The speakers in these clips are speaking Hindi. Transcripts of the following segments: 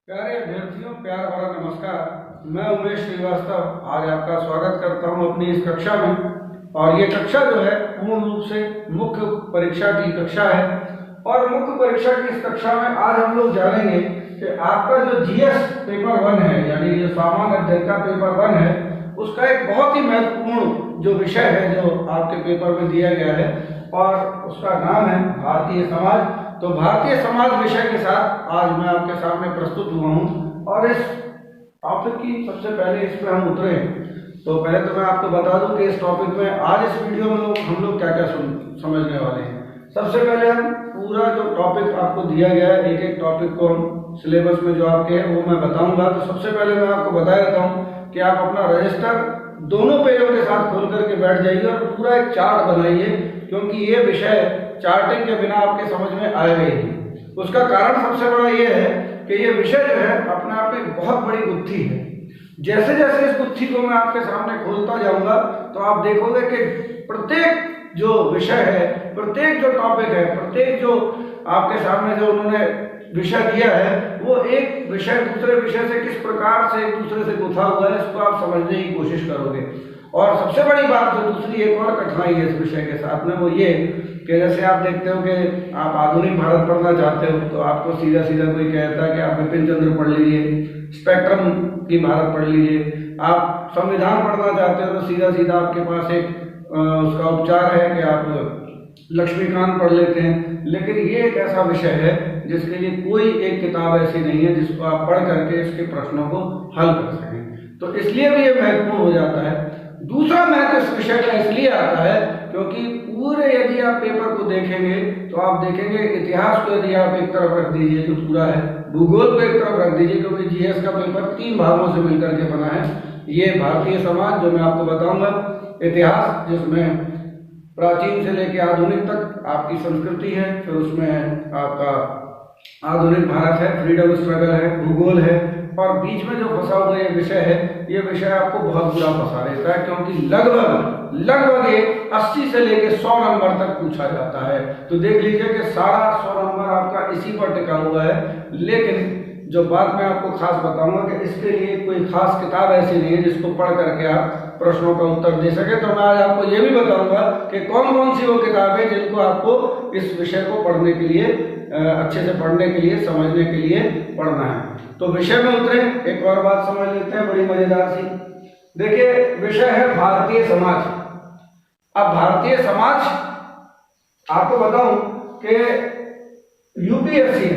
प्यारे अभ्यर्थियों, प्यार भरा नमस्कार। मैं उमेश श्रीवास्तव आज आपका स्वागत करता हूं अपनी इस कक्षा में। और ये कक्षा जो है पूर्ण रूप से मुख्य परीक्षा की कक्षा है। और मुख्य परीक्षा की इस कक्षा में आज हम लोग जानेंगे कि आपका जो जीएस पेपर 1 है, यानी जो सामान्य अध्ययन का पेपर 1 है, उसका एक बहुत ही महत्वपूर्ण जो विषय है जो आपके पेपर में दिया गया है, और उसका नाम है भारतीय समाज। तो भारतीय समाज विषय के साथ आज मैं आपके सामने प्रस्तुत हुआ हूँ। और इस टॉपिक की सबसे पहले इस पर हम उतरे तो पहले तो मैं आपको बता दूं कि इस टॉपिक में आज इस वीडियो में हम लोग क्या क्या समझने वाले हैं। सबसे पहले हम पूरा जो टॉपिक आपको दिया गया है, एक एक टॉपिक को हम सिलेबस में जो आपके है वो मैं बताऊंगा। तो सबसे पहले मैं आपको बता देता हूँ कि आप अपना रजिस्टर दोनों पेजों के साथ खोल करके बैठ जाइए और पूरा एक चार्ट बनाइए, क्योंकि ये विषय चार्टिंग के बिना आपके समझ में आएगा ही नहीं। उसका कारण सबसे बड़ा ये है कि ये विषय जो है अपने आप में बहुत बड़ी गुत्थी है। जैसे जैसे इस गुत्थी को मैं आपके सामने खोलता जाऊंगा तो आप देखोगे कि प्रत्येक जो विषय है, प्रत्येक जो टॉपिक है, प्रत्येक जो आपके सामने जो उन्होंने विषय दिया है, वो एक विषय दूसरे विषय से किस प्रकार से एक दूसरे से गुथा हुआ है, इसको आप समझने की कोशिश करोगे। और सबसे बड़ी बात जो दूसरी एक और कठिनाई है इस विषय के साथ में, वो ये कि जैसे आप देखते हो कि आप आधुनिक भारत पढ़ना चाहते हो तो आपको सीधा सीधा कोई कहता है कि आप बिपिन चंद्र पढ़ लीजिए, स्पेक्ट्रम की भारत पढ़ लीजिए। आप संविधान पढ़ना चाहते हो तो सीधा सीधा आपके पास एक उसका उपचार है कि आप लक्ष्मीकांत पढ़ लेते हैं। लेकिन ये एक ऐसा विषय है जिसके लिए कोई एक किताब ऐसी नहीं है जिसको आप पढ़ करके इसके प्रश्नों को हल कर सकें। तो इसलिए भी ये महत्वपूर्ण हो जाता है। दूसरा महत्व इस विषय का इसलिए आता है क्योंकि पूरे यदि आप पेपर को देखेंगे तो आप देखेंगे इतिहास को यदि आप एक तरफ रख दीजिए जो पूरा है, भूगोल को एक तरफ रख दीजिए, क्योंकि जीएस का पेपर 3 भागों से मिलकर के बना है। ये भारतीय समाज जो मैं आपको बताऊंगा, इतिहास जिसमें प्राचीन से लेकर आधुनिक तक आपकी संस्कृति है, फिर उसमें आपका आधुनिक भारत है, फ्रीडम स्ट्रगल है, भूगोल है, और बीच में जो फंसा हुआ ये विषय है, ये विषय आपको बहुत बुरा फंसा देता है, क्योंकि लगभग ये 80 से लेके 100 नंबर तक पूछा जाता है। तो देख लीजिए कि सारा 100 नंबर आपका इसी पर टिका हुआ है। लेकिन जो बात मैं आपको खास बताऊंगा कि इसके लिए कोई खास किताब ऐसी नहीं है जिसको पढ़ करके आप प्रश्नों का उत्तर दे सके। तो मैं आज आपको ये भी बताऊंगा कि कौन कौन सी वो किताबें जिनको आपको इस विषय को पढ़ने के लिए, अच्छे से पढ़ने के लिए, समझने के लिए पढ़ना है। तो विषय में उतरे, एक और बात समझ लेते हैं बड़ी मजेदार सी। देखिए, विषय है भारतीय समाज। अब भारतीय समाज आपको बताऊं कि यूपीएससी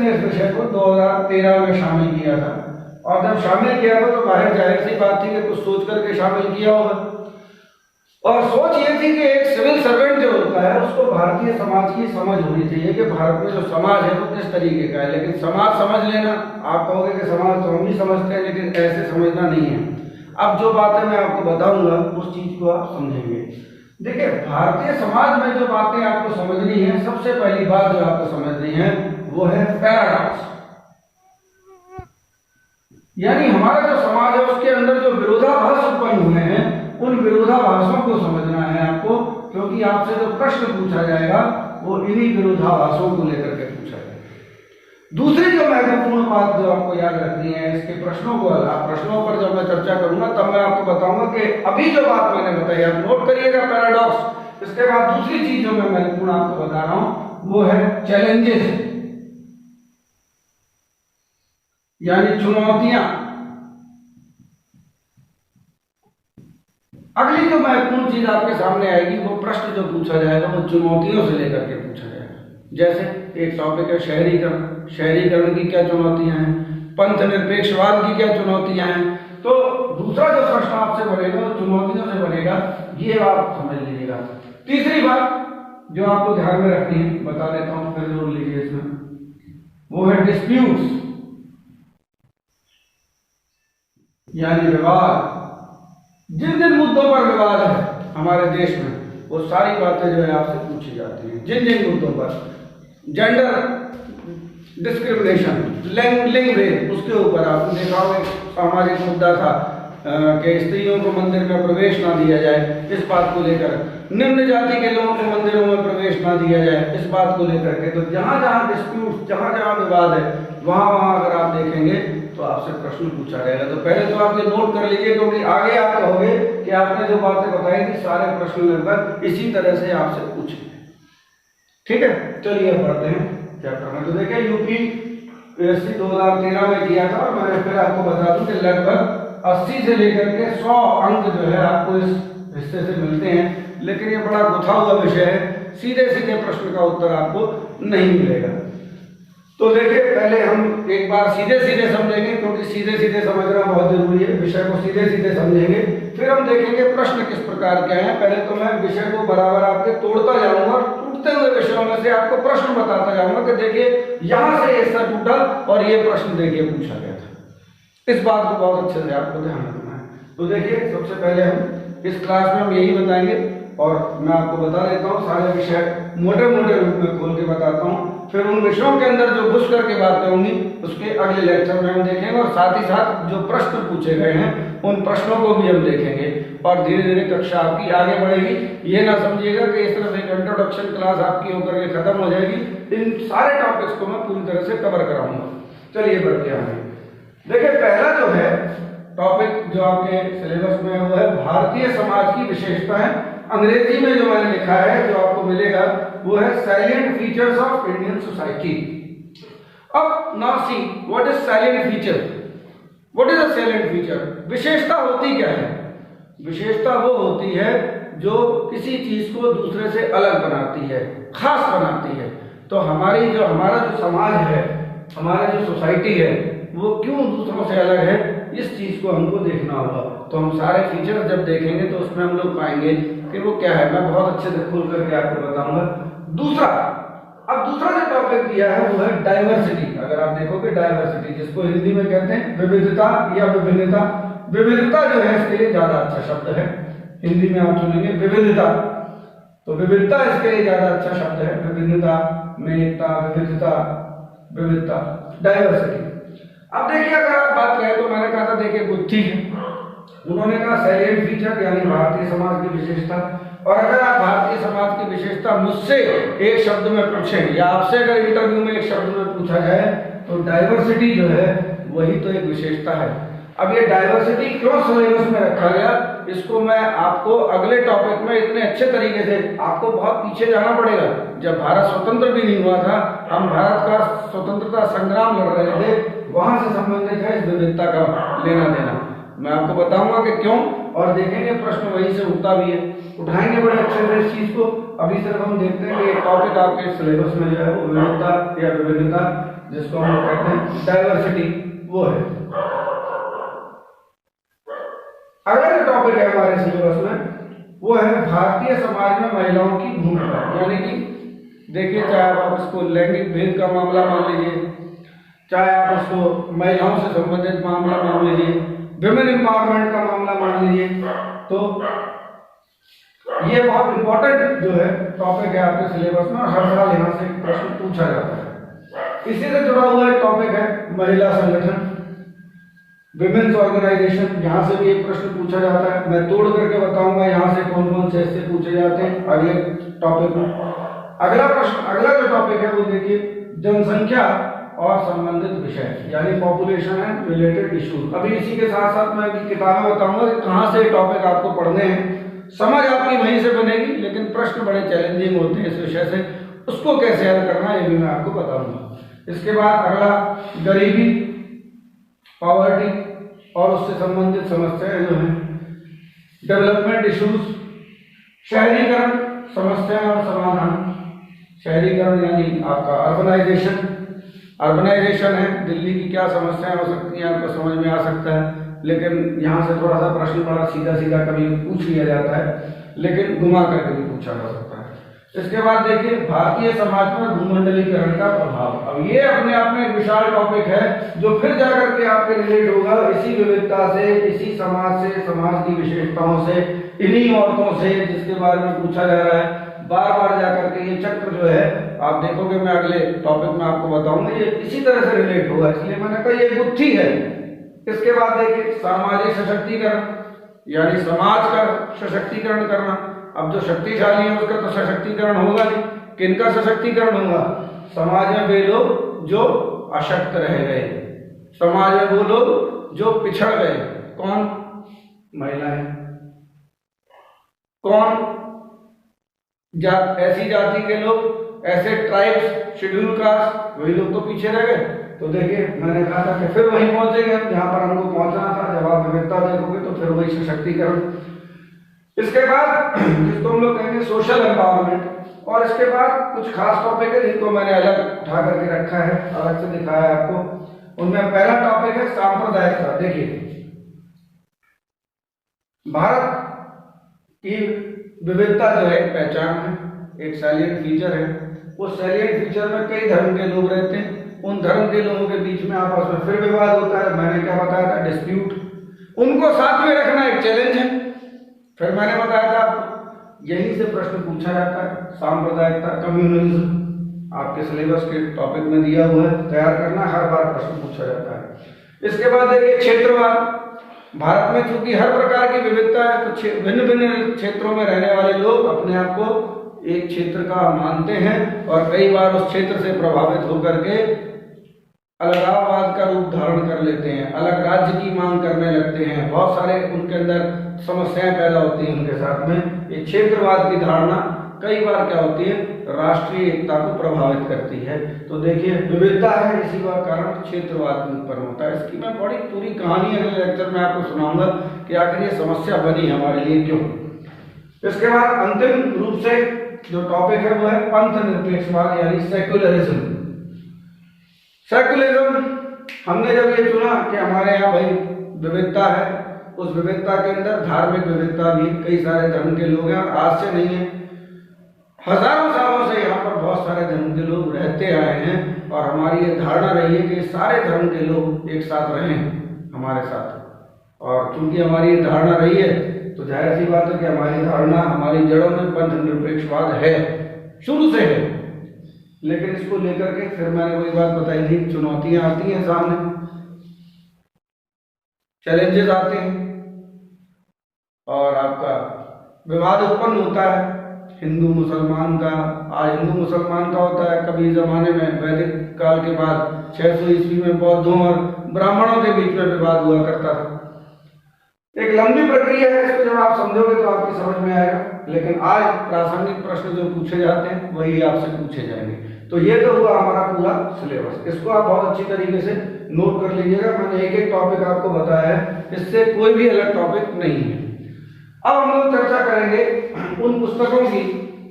ने इस विषय को 2013 में शामिल किया था। और जब शामिल किया था तो बाहर जाहिर सी बात थी कि कुछ सोच करके शामिल किया होगा। और सोच ये थी कि एक सिविल सर्वेंट जो होता है उसको भारतीय समाज की समझ होनी चाहिए कि भारत में जो समाज है वो किस तरीके का है। लेकिन समाज समझ लेना, आप कहोगे कि समाज तो हम भी समझते हैं, लेकिन ऐसे समझना नहीं है। अब जो बातें मैं आपको बताऊंगा उस चीज को आप समझेंगे। देखिए, भारतीय समाज में जो बातें आपको समझनी है, सबसे पहली बात जो आपको समझनी है वो है पैराडॉक्स। यानी हमारा जो समाज है उसके अंदर जो विरोधाभास उत्पन्न हुए हैं, उन विरोधाभासों को समझना है आपको, क्योंकि आपसे जो प्रश्न पूछा जाएगा वो इन्हीं विरोधाभासों को लेकर के पूछा जाएगा। दूसरी जो महत्वपूर्ण बात जो आपको याद रखनी है, इसके प्रश्नों पर जब मैं चर्चा करूंगा तब मैं आपको बताऊंगा कि अभी जो बात मैंने बताई आप नोट करिएगा, पैराडॉक्स। इसके बाद दूसरी चीज जो मैं महत्वपूर्ण आपको बता रहा हूं वो है चैलेंजेस, यानी चुनौतियां। अगली जो महत्वपूर्ण चीज आपके सामने आएगी वो प्रश्न जो पूछा जाएगा वो चुनौतियों से लेकर के पूछा जाएगा। जैसे एक टॉपिक है शहरीकरण की क्या चुनौतियां हैं, पंथ निरपेक्षवाद की क्या चुनौतियां हैं। तो दूसरा जो प्रश्न आपसे बनेगा वो चुनौतियों से बनेगा, ये आप समझ लीजिएगा। तीसरी बात जो आपको ध्यान में रखनी है, बता देता हूं, फिर जोड़ लीजिए इसमें, वो है डिस्प्यूट्स, यानी विवाद। जिन जिन मुद्दों पर विवाद है हमारे देश में वो सारी बातें जो है आपसे पूछी जाती हैं। जिन जिन मुद्दों पर, जेंडर डिस्क्रिमिनेशन, लिंग भेद, उसके ऊपर आपने देखा होगा सामाजिक मुद्दा था कि स्त्रियों को मंदिर में प्रवेश ना दिया जाए, इस बात को लेकर, निम्न जाति के लोगों को मंदिरों में प्रवेश ना दिया जाए, इस बात को लेकर के। तो जहाँ जहाँ डिस्प्यूट, जहाँ जहाँ विवाद है, वहाँ वहाँ अगर आप देखेंगे तो आपसे प्रश्न पूछा जाएगा। तो पहले तो आप ये नोट कर लीजिए, क्योंकि आगे आप कहोगे कि आपने जो बातें बताई थी सारे प्रश्न लगभग इसी तरह से आपसे पूछे। ठीक है, चलिए पढ़ते हैं चैप्टर में। तो देखिए यूपीएससी 2013 में किया था, और मैं फिर आपको बता दूं कि लगभग 80 से लेकर के 100 अंक जो है आपको इस हिस्से से मिलते हैं, लेकिन ये बड़ा गुथा हुआ विषय है, सीधे सीधे प्रश्न का उत्तर आपको नहीं मिलेगा। तो देखिए पहले हम एक बार सीधे सीधे समझेंगे, क्योंकि सीधे सीधे समझना बहुत जरूरी है, विषय को सीधे सीधे समझेंगे, फिर हम देखेंगे प्रश्न किस प्रकार के हैं। पहले तो मैं विषय को बराबर आपके तोड़ता जाऊंगा, टूटते हुए विषयों में से आपको प्रश्न बताता जाऊंगा कि देखिए यहाँ से ऐसा टूटा और ये प्रश्न देखिए पूछा गया था। इस बात को बहुत अच्छे से आपको ध्यान रखना है। तो देखिए सबसे पहले हम इस क्लास में हम यही बताएंगे, और मैं आपको बता देता हूँ सारे विषय मोटे मोटे रूप में खोल के बताता हूँ, फिर उन विषयों के अंदर जो घुस करके बातें होंगी उसके अगले लेक्चर में हम देखेंगे, और साथ ही साथ जो प्रश्न पूछे गए हैं उन प्रश्नों को भी हम देखेंगे, और धीरे धीरे कक्षा आपकी आगे बढ़ेगी। ये ना समझिएगा कि इस तरह से एक इंट्रोडक्शन क्लास आपकी होकर के खत्म हो जाएगी, इन सारे टॉपिक्स को मैं पूरी तरह से कवर कराऊंगा। चलिए बढ़ते हैं। देखिए पहला जो है टॉपिक जो आपके सिलेबस में वो है भारतीय समाज की विशेषताएं। अंग्रेजी में जो मैंने लिखा है, जो आपको मिलेगा, वो है salient features of Indian society. अब now see what is salient feature. What is a salient feature? विशेषता होती क्या है? विशेषता वो होती है जो किसी चीज को दूसरे से अलग बनाती है, खास बनाती है। तो हमारा जो समाज है, हमारा जो सोसाइटी है, वो क्यों दूसरों से अलग है, इस चीज को हमको देखना होगा। तो हम सारे फीचर्स जब देखेंगे तो उसमें हम लोग पाएंगे कि वो क्या है। मैं बहुत अच्छे से खोल करके आपको बताऊंगा। दूसरा जो टॉपिक दिया है वो है डाइवर्सिटी। अगर आप देखोगे डाइवर्सिटी, जिसको हिंदी में कहते हैं विविधता या विभिन्नता। विविधता जो है इसके लिए ज्यादा अच्छा शब्द है, हिंदी में आप सुनेंगे विविधता, तो विविधता इसके लिए ज्यादा अच्छा शब्द है। विभिन्नता में एकता, विविधता, डाइवर्सिटी। अब देखिए अगर आप बात करें तो मैंने कहा था, देखिए गुत्थी है, उन्होंने कहा सैलिएंट फीचर यानी भारतीय समाज की विशेषता। और अगर आप भारतीय समाज की विशेषता मुझसे एक शब्द में पूछें, या आपसे अगर इंटरव्यू में एक शब्द में पूछा जाए, तो डाइवर्सिटी जो है वही तो एक विशेषता है। अब ये डाइवर्सिटी क्यों सिलेबस में रखा गया, इसको मैं आपको अगले टॉपिक में इतने अच्छे तरीके से, आपको बहुत पीछे जाना पड़ेगा। जब भारत स्वतंत्र भी नहीं हुआ था, हम भारत का स्वतंत्रता संग्राम लड़ रहे थे, वहां से संबंधित है इस विविधता का लेना देना। मैं आपको बताऊंगा कि क्यों, और देखेंगे प्रश्न वहीं से उठता भी है, उठाएंगे बड़े अच्छे से इस चीज को। अभी सिर्फ हम देखते हैं कि एक टॉपिक आपके सिलेबस में जो है वो विविधता या विभिन्नता, जिसको हम कहते हैं डाइवर्सिटी, वो है। अगला जो टॉपिक है हमारे सिलेबस में वो है भारतीय समाज में महिलाओं की भूमिका। यानी कि देखिए, चाहे आप इसको लैंगिक भेद का मामला मान लीजिए, चाहे आप उसको महिलाओं से संबंधित मामला मान लीजिए, विमेन एम्पावरमेंट का मामला मान लीजिए, तो ये बहुत इंपॉर्टेंट जो है टॉपिक है आपके सिलेबस में, और हर साल यहाँ से प्रश्न पूछा जाता है। इसी से जुड़ा हुआ एक टॉपिक है महिला संगठन, विमेन्स ऑर्गेनाइजेशन। यहाँ से भी एक प्रश्न पूछा जाता है, मैं तोड़ करके बताऊंगा यहाँ से कौन कौन से ऐसे पूछे जाते हैं अगले टॉपिक में। अगला जो टॉपिक है वो देखिए जनसंख्या और संबंधित विषय, यानी पॉपुलेशन एंड रिलेटेड इश्यूज। अभी इसी के साथ साथ मैं किताबें बताऊंगा कि कहाँ से टॉपिक आपको पढ़ने हैं। समझ आपकी वहीं से बनेगी, लेकिन प्रश्न बड़े चैलेंजिंग होते हैं इस विषय से, उसको कैसे हल करना है ये भी मैं आपको बताऊंगा। इसके बाद अगला गरीबी, पॉवर्टी और उससे संबंधित समस्याएं जो हैं, डेवलपमेंट इश्यूज, शहरीकरण, समस्याएं और समाधान। शहरीकरण यानी आपका अर्बनाइजेशन है, दिल्ली की क्या समस्याएं हो सकती हैं आपको समझ में आ सकता है, लेकिन यहाँ से थोड़ा सा प्रश्न बड़ा सीधा सीधा कभी पूछ लिया जाता है, लेकिन घुमा करके भी पूछा जा सकता है। इसके बाद देखिए भारतीय समाज पर भूमंडलीकरण का प्रभाव। अब ये अपने आप में एक विशाल टॉपिक है, जो फिर जाकर के आपके रिलेट होगा इसी विविधता से, इसी समाज से, समाज की विशेषताओं से, इन्हीं औरतों से जिसके बारे में पूछा जा रहा है। बार बार जाकर के ये चक्र जो है आप देखोगे, मैं अगले टॉपिक में आपको बताऊंगा, ये इसी तरह से रिलेट होगा। इसलिए मैंने कहा ये गुत्थी है, इसके बाद देखिए सामाजिक सशक्तिकरण, यानी समाज का सशक्तिकरण करना। अब जो शक्तिशाली है उसका तो सशक्तिकरण होगा नहीं, किनका सशक्तिकरण होगा? समाज में वे लोग जो अशक्त रह गए, समाज में वो लोग जो पिछड़ गए। कौन? महिलाएं। कौन? ऐसी जाति के लोग, ऐसे ट्राइब्स, शेड्यूल कास्ट, वही लोग तो पीछे रह गए। तो देखिए मैंने कहा था कि फिर वहीं पहुंचेंगे हम जहां पर हमको पहुंचना था। जब आप विविधता देखोगे तो फिर वही सशक्तिकरण। इसके बाद जिसको हम लोग कहेंगे सोशल एम्पावरमेंट। और इसके बाद कुछ खास टॉपिक है जिनको मैंने अलग उठा करके रखा है, अलग से दिखाया है आपको। उनमें पहला टॉपिक है सांप्रदायिकता। देखिए भारत की विविधता जो है पहचान है, एक सैलिएंट फीचर है। उस सैलिएंट फीचर में कई धर्म के लोग रहते हैं। उन धर्म के लोगों के बीच में आपस में फिर विवाद होता है। मैंने क्या बताया था? डिस्प्यूट। उनको साथ में रखना एक चैलेंज है। फिर मैंने बताया था यहीं से प्रश्न पूछा जाता है, सांप्रदायिकता, कम्युनलिज्म आपके सिलेबस के टॉपिक में दिया हुआ है, तैयार करना, हर बार प्रश्न पूछा जाता है। इसके बाद देखिए क्षेत्रवाद। भारत में चूंकि हर प्रकार की विविधता है तो भिन्न भिन्न क्षेत्रों में रहने वाले लोग अपने आप को एक क्षेत्र का मानते हैं और कई बार उस क्षेत्र से प्रभावित होकर के अलगाववाद का रूप धारण कर लेते हैं, अलग राज्य की मांग करने लगते हैं। बहुत सारे उनके अंदर समस्याएं पैदा होती हैं उनके साथ में। ये क्षेत्रवाद की धारणा कई बार क्या होती है? राष्ट्रीय एकता को प्रभावित करती है। तो देखिए विविधता है, इसी का कारण क्षेत्रवाद उत्पन्न होता है। इसकी मैं बड़ी पूरी कहानी अगले लेक्चर में आपको सुनाऊंगा कि आखिर ये समस्या बनी हमारे लिए क्यों। इसके बाद अंतिम रूप से जो टॉपिक है वो है पंथ निरपेक्षवाद, यानी सेक्युलरिज्म। सेक्युलरिज्म हमने जब ये चुना कि हमारे यहाँ भाई विविधता है, उस विविधता के अंदर धार्मिक विविधता भी, कई सारे धर्म के लोग हैं और आज से नहीं है, हजारों सालों से यहाँ पर बहुत सारे धर्म के लोग रहते आए हैं और हमारी ये धारणा रही है कि सारे धर्म के लोग एक साथ रहें हमारे साथ। और चूंकि हमारी ये धारणा रही है तो जाहिर सी बात है कि हमारी धारणा, हमारी जड़ों में पंथ निरपेक्षवाद है, शुरू से है। लेकिन इसको लेकर के फिर मैंने वही बात बताई थी, चुनौतियां आती हैं सामने, चैलेंजेस आते हैं और आपका विवाद उत्पन्न होता है हिंदू मुसलमान का। आज हिंदू मुसलमान का होता है, कभी जमाने में वैदिक काल के बाद 600 ईस्वी में बौद्धों और ब्राह्मणों के बीच में विवाद हुआ करता था। एक लंबी प्रक्रिया है, इसको जब आप समझोगे तो आपकी समझ में आएगा। लेकिन आज प्रासंगिक प्रश्न जो पूछे जाते हैं वही आपसे पूछे जाएंगे। तो ये तो हुआ हमारा पूरा सिलेबस, इसको आप बहुत अच्छी तरीके से नोट कर लीजिएगा। मैंने एक एक टॉपिक आपको बताया है, इससे कोई भी अलग टॉपिक नहीं है। अब हम लोग चर्चा करेंगे उन पुस्तकों की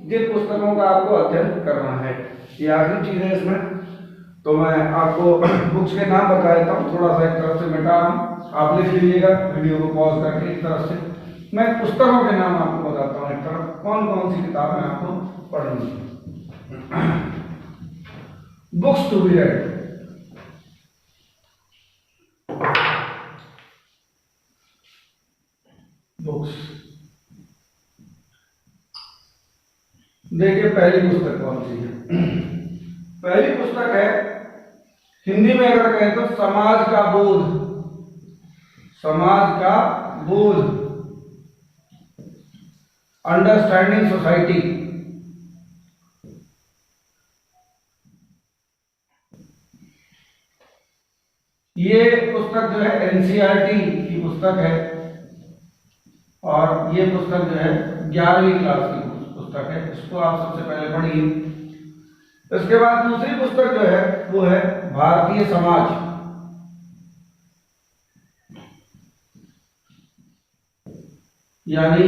जिन पुस्तकों का आपको अध्ययन करना है। ये आखिरी चीज है इसमें। तो मैं आपको बुक्स के नाम बता देता हूँ, थोड़ा सा एक तरफ से मिटा हूँ, आप लिख लीजिएगा वीडियो को पॉज करके। एक तरफ से मैं पुस्तकों के नाम आपको बताता हूँ, एक तरफ कौन कौन सी किताबें आपको पढ़नी है। Books to be read. Books देखिए पहली पुस्तक कौन सी है? पहली पुस्तक है, हिंदी में अगर कहें तो समाज का बोध। समाज का बोध, अंडरस्टैंडिंग सोसाइटी। ये पुस्तक जो है एनसीईआरटी की पुस्तक है और ये पुस्तक जो है 11वीं क्लास की पुस्तक है। इसको आप सबसे पहले पढ़िए। इसके बाद दूसरी पुस्तक जो है वो है भारतीय समाज, यानी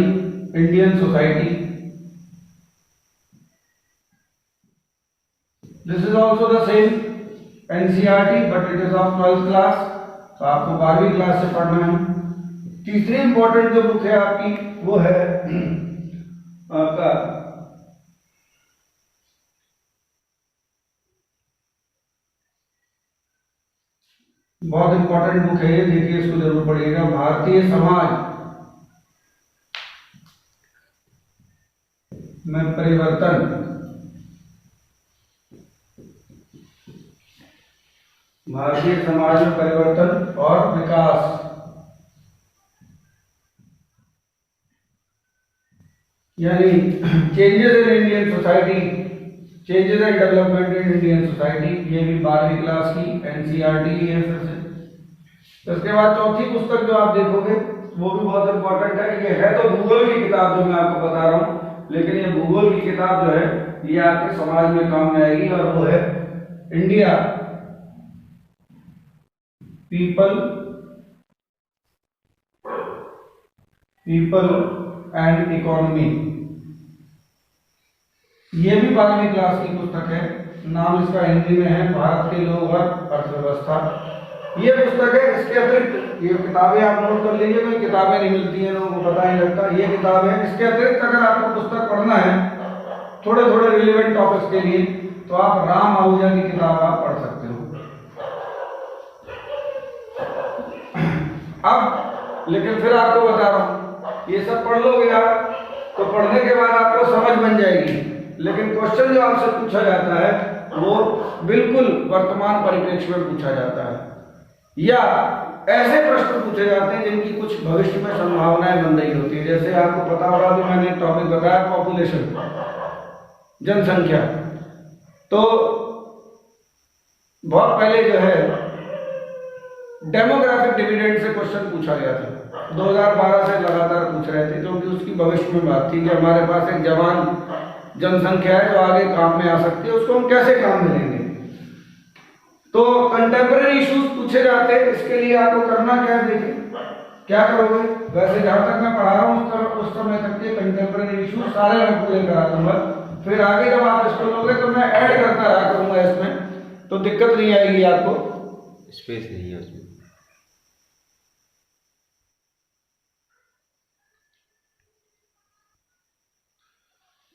Indian society. This is also the same NCERT but it is of 12th class, तो आपको 12वीं क्लास से पढ़ना है। तीसरी इंपॉर्टेंट जो बुक है आपकी वो है आपका बहुत इंपॉर्टेंट बुक है ये, देखिए इसको जरूर पढ़िएगा, भारतीय समाज में परिवर्तन। भारतीय समाज में परिवर्तन और विकास, यानी changes in Indian society, changes and development in Indian society, ये भी 12वीं क्लास की एनसीईआरटी है फिर से। तो इसके बाद चौथी पुस्तक जो आप देखोगे वो भी बहुत इंपॉर्टेंट है। ये है तो भूगोल की किताब जो मैं आपको बता रहा हूँ, लेकिन ये भूगोल की किताब जो है ये आपके समाज में काम में आएगी, और वो है इंडिया पीपल एंड इकोनॉमी। ये भी 12वीं क्लास की पुस्तक है। नाम इसका हिंदी में है भारत के लोग और अर्थव्यवस्था। ये पुस्तक है। इसके अतिरिक्त ये किताबें आप नोट कर लीजिए, कोई किताबें नहीं मिलती हैं, लोगों को पता नहीं लगता, ये किताब है। इसके अतिरिक्त अगर आपको पुस्तक पढ़ना है थोड़े थोड़े रिलेवेंट टॉपिक्स के लिए, तो आप राम आहूजा की किताब आप पढ़ सकते हो। अब लेकिन फिर आपको बता रहा हूं, ये सब पढ़ लोगे आप तो पढ़ने के बाद आपको समझ बन जाएगी, लेकिन क्वेश्चन जो आपसे पूछा जाता है वो बिल्कुल वर्तमान परिप्रेक्ष्य में पूछा जाता है, या ऐसे प्रश्न पूछे जाते हैं जिनकी कुछ भविष्य में संभावनाएं बन रही होती है। जैसे आपको पता होगा कि मैंने एक टॉपिक बताया पॉपुलेशन, जनसंख्या। तो बहुत पहले जो है डेमोग्राफिक डिविडेंड से क्वेश्चन पूछा गया था, 2012 से लगातार पूछ रहे थे, क्योंकि उसकी भविष्य में बात थी कि हमारे पास एक जवान जनसंख्या है जो आगे काम में आ सकती है, उसको हम कैसे काम में लेंगे। तो कंटेम्पररी इश्यूज पूछे जाते हैं। इसके लिए आपको करना क्या है, देखिए क्या करोगे। वैसे जहां तक मैं पढ़ा रहा हूं उस समय तक के कंटेम्पररी इश्यूज सारे मैं पूरे करा दूंगा, फिर आगे जब आप इसको लोगे तो मैं ऐड करता रहा करूंगा इसमें, तो दिक्कत नहीं आएगी आपको, स्पेस नहीं है उसमें।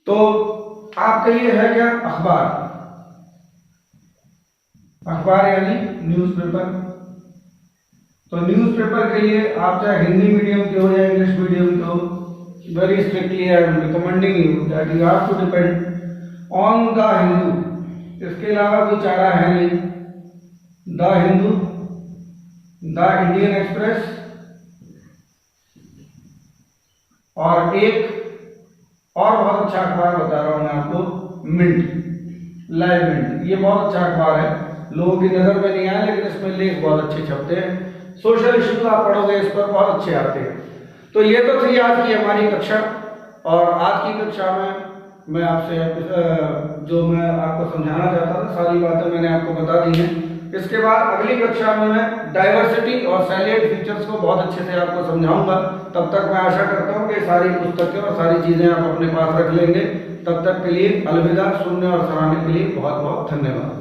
तो आपके लिए है क्या, अखबार। अखबार यानी न्यूज़पेपर। तो न्यूज़पेपर के लिए आप चाहे हिंदी मीडियम के हो या इंग्लिश मीडियम के हो, very strictly I am recommending you that you have to depend on the Hindu. इसके अलावा कोई चारा है नहीं। The Hindu, the Indian Express, और एक और बहुत अच्छा अखबार बता रहा हूं मैं आपको, मिंट, लाइव मिंट। ये बहुत अच्छा अखबार है, लोगों की नजर में नहीं आया, लेकिन इसमें लेख बहुत अच्छे छपते हैं। सोशल इश्यूज आप पढ़ोगे इस पर, बहुत अच्छे आते हैं। तो ये तो थी आज की हमारी कक्षा, और आज की कक्षा में मैं आपसे जो मैं आपको समझाना चाहता था सारी बातें मैंने आपको बता दी हैं। इसके बाद अगली कक्षा में मैं डाइवर्सिटी और सैलिएंट फीचर्स को बहुत अच्छे से आपको समझाऊंगा। तब तक मैं आशा करता हूं कि सारी पुस्तकें और सारी चीजें आप अपने पास रख लेंगे। तब तक के लिए अलविदा। सुनने और सराहने के लिए बहुत बहुत धन्यवाद।